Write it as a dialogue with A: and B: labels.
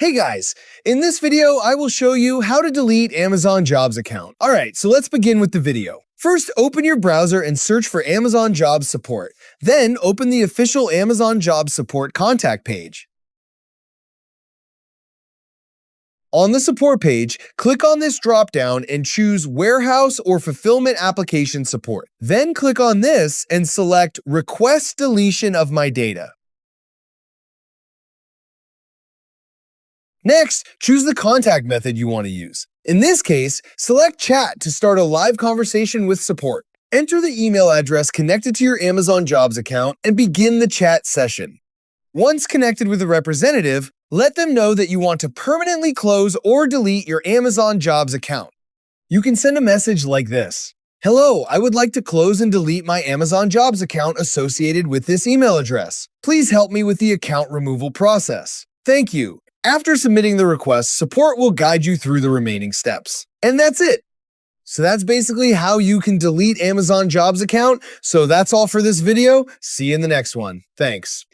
A: Hey guys, in this video, I will show you how to delete Amazon Jobs account. Alright, so let's begin with the video. First, open your browser and search for Amazon Jobs Support. Then, open the official Amazon Jobs Support contact page. On the support page, click on this drop-down and choose Warehouse or Fulfillment Application Support. Then click on this and select Request Deletion of My Data. Next, choose the contact method you want to use. In this case, select Chat to start a live conversation with support. Enter the email address connected to your Amazon Jobs account and begin the chat session. Once connected with a representative, let them know that you want to permanently close or delete your Amazon Jobs account. You can send a message like this. Hello, I would like to close and delete my Amazon Jobs account associated with this email address. Please help me with the account removal process. Thank you. After submitting the request, support will guide you through the remaining steps. And that's it. So that's basically how you can delete Amazon Jobs account. So that's all for this video. See you in the next one. Thanks.